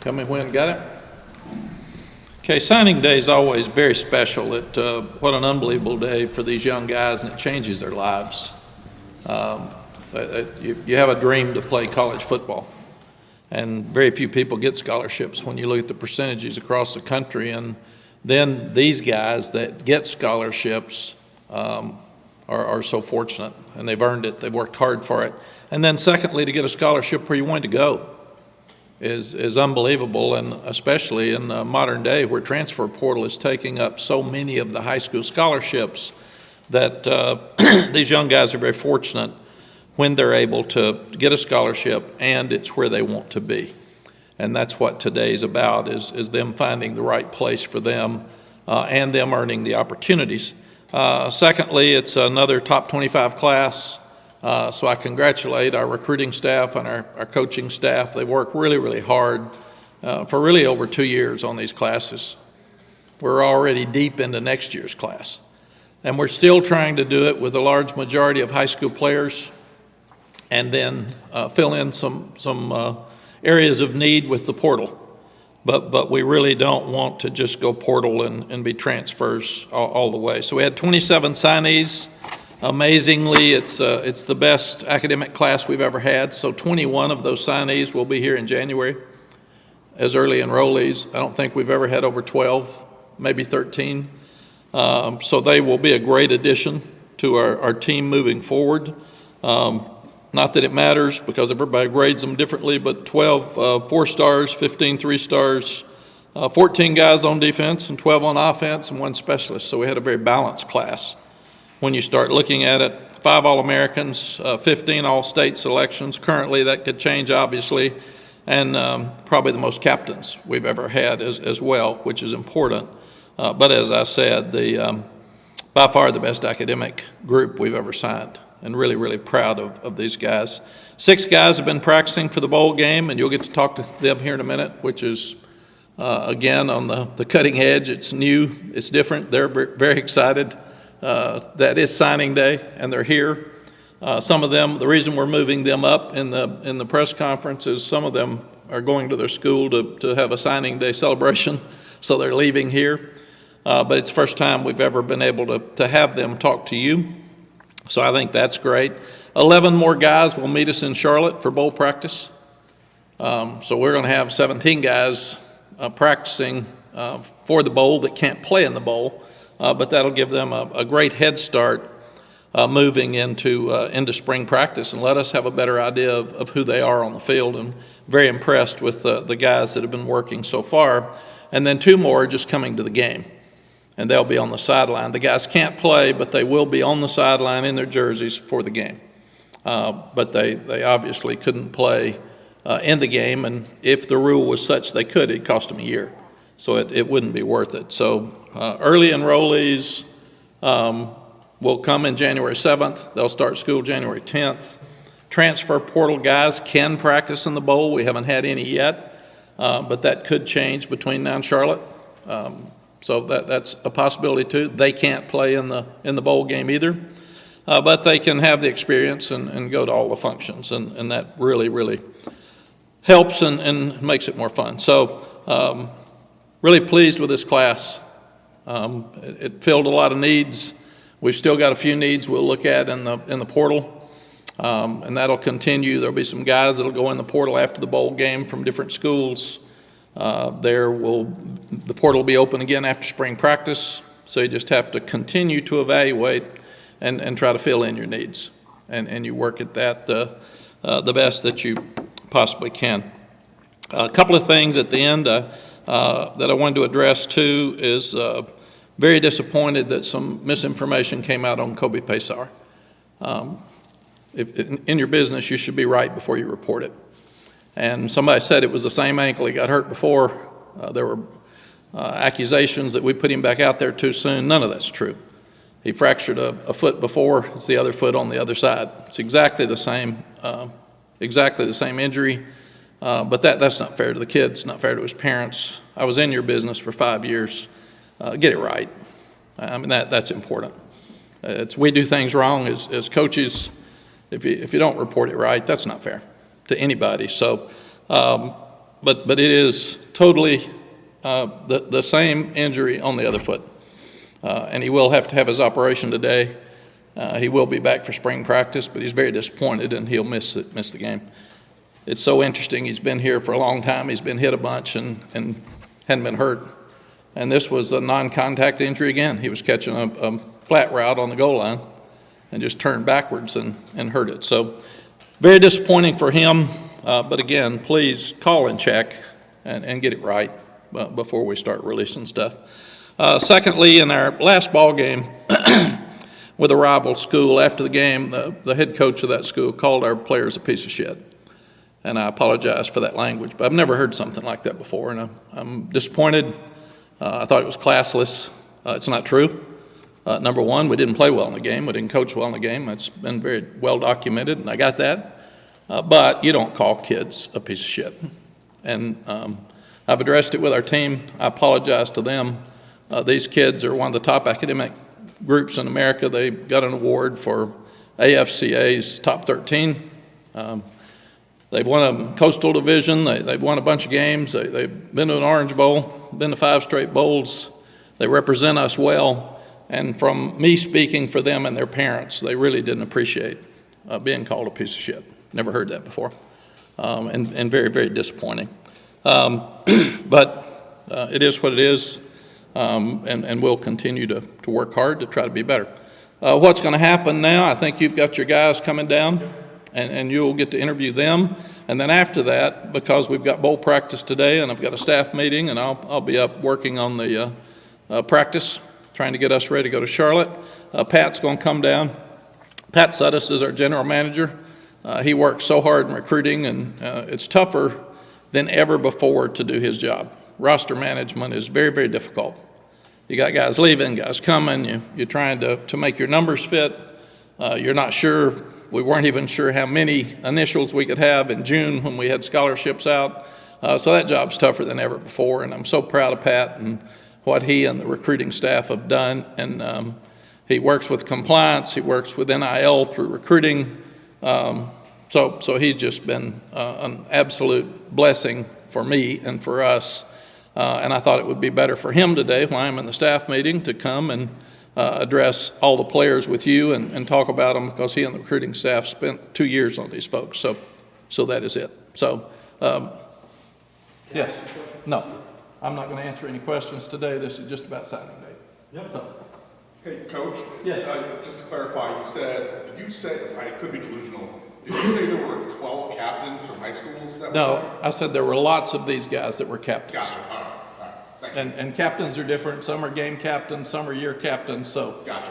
Tell me when. Got it? Okay, signing day is always very special. What an unbelievable day for these young guys, and it changes their lives. You have a dream to play college football, and very few people get scholarships when you look at the percentages across the country. And then these guys that get scholarships are so fortunate, and they've earned it. They've worked hard for it. And then secondly, to get a scholarship where you want to go is unbelievable, and especially in the modern day where transfer portal is taking up so many of the high school scholarships that these young guys are very fortunate when they're able to get a scholarship and it's where they want to be. And that's what today's about, is them finding the right place for them and them earning the opportunities. Secondly, it's another top 25 class. So I congratulate our recruiting staff and our coaching staff. They work really, really hard for really over 2 years on these classes. We're already deep into next year's class. And we're still trying to do it with a large majority of high school players, and then fill in some areas of need with the portal. But we really don't want to just go portal and be transfers all the way. So we had 27 signees. Amazingly, it's the best academic class we've ever had. So 21 of those signees will be here in January as early enrollees. I don't think we've ever had over 12, maybe 13. So they will be a great addition to our team moving forward. Not that it matters because everybody grades them differently, but 12 4 stars, 15 3 stars, 14 guys on defense and 12 on offense, and 1 specialist. So we had a very balanced class. When you start looking at it, 5 All-Americans, 15 All-State selections. Currently, that could change, obviously, and probably the most captains we've ever had as well, which is important. But as I said, by far the best academic group we've ever signed, and really, really proud of these guys. 6 guys have been practicing for the bowl game, and you'll get to talk to them here in a minute, which is, again, on the cutting edge. It's new, it's different. They're very excited. That is signing day, and they're here. Some of them, the reason we're moving them up in the press conference is some of them are going to their school to have a signing day celebration, so they're leaving here. But it's the first time we've ever been able to have them talk to you, so I think that's great. 11 more guys will meet us in Charlotte for bowl practice. So we're going to have 17 guys practicing for the bowl that can't play in the bowl. But that'll give them a great head start moving into spring practice and let us have a better idea of who they are on the field. And very impressed with the guys that have been working so far. And then 2 more are just coming to the game, and they'll be on the sideline. The guys can't play, but they will be on the sideline in their jerseys for the game. But they obviously couldn't play in the game, and if the rule was such they could, it'd cost them a year. So it wouldn't be worth it. So early enrollees will come in January 7th. They'll start school January 10th. Transfer portal guys can practice in the bowl. We haven't had any yet, but that could change between now and Charlotte. So that's a possibility too. They can't play in the bowl game either, but they can have the experience and go to all the functions, and that really, really helps and makes it more fun. So really pleased with this class. It filled a lot of needs. We've still got a few needs we'll look at in the portal, and that'll continue. There'll be some guys that'll go in the portal after the bowl game from different schools. The portal will be open again after spring practice, so you just have to continue to evaluate and try to fill in your needs, and you work at that the best that you possibly can. A couple of things at the end that I wanted to address too is very disappointed that some misinformation came out on Kobe Paysar. In your business, you should be right before you report it. And somebody said it was the same ankle he got hurt before. There were accusations that we put him back out there too soon. None of that's true. He fractured a foot before. It's the other foot on the other side. It's exactly the same injury. But that's not fair to the kids, not fair to his parents. I was in your business for 5 years. Get it right. I mean, that's important. We do things wrong as coaches. If you don't report it right, that's not fair to anybody. So But it is totally the same injury on the other foot. And he will have to have his operation today. He will be back for spring practice, but he's very disappointed, and he'll miss the game. It's so interesting. He's been here for a long time. He's been hit a bunch and hadn't been hurt. And this was a non-contact injury again. He was catching a flat route on the goal line and just turned backwards and hurt it. So very disappointing for him. But again, please call and check and get it right before we start releasing stuff. Secondly, in our last ball game with a rival school, after the game, the head coach of that school called our players a piece of shit. And I apologize for that language, but I've never heard something like that before, and I'm disappointed. I thought it was classless. It's not true. Number one, we didn't play well in the game. We didn't coach well in the game. It's been very well documented, and I got that. But you don't call kids a piece of shit. And I've addressed it with our team. I apologize to them. These kids are one of the top academic groups in America. They got an award for AFCA's top 13. They've won a Coastal Division. They've won a bunch of games. They've been to an Orange Bowl, been to 5 straight bowls. They represent us well. And from me speaking for them and their parents, they really didn't appreciate being called a piece of shit. Never heard that before. And very, very disappointing. But it is what it is. And we'll continue to work hard to try to be better. What's going to happen now, I think you've got your guys coming down. And you'll get to interview them. And then after that, because we've got bowl practice today and I've got a staff meeting, and I'll be up working on the practice, trying to get us ready to go to Charlotte. Pat's going to come down. Pat Suddas is our general manager. He works so hard in recruiting, and it's tougher than ever before to do his job. Roster management is very, very difficult. You got guys leaving, guys coming. You're trying to make your numbers fit. You're not sure. We weren't even sure how many initials we could have in June when we had scholarships out. So that job's tougher than ever before, and I'm so proud of Pat and what he and the recruiting staff have done. And he works with compliance, he works with NIL through recruiting. So he's just been an absolute blessing for me and for us. And I thought it would be better for him today, while I'm in the staff meeting, to come and address all the players with you and talk about them, because he and the recruiting staff spent 2 years on these folks. So that is it. So, yes, no, I'm not going to answer any questions today. This is just about signing day. Yep. So. Hey, Coach. Yes. Just to clarify, did you say, I could be delusional, did you say there were 12 captains from high schools? No, I said there were lots of these guys that were captains. Gotcha. All right. Thank you. And captains are different. Some are game captains, some are year captains. So gotcha.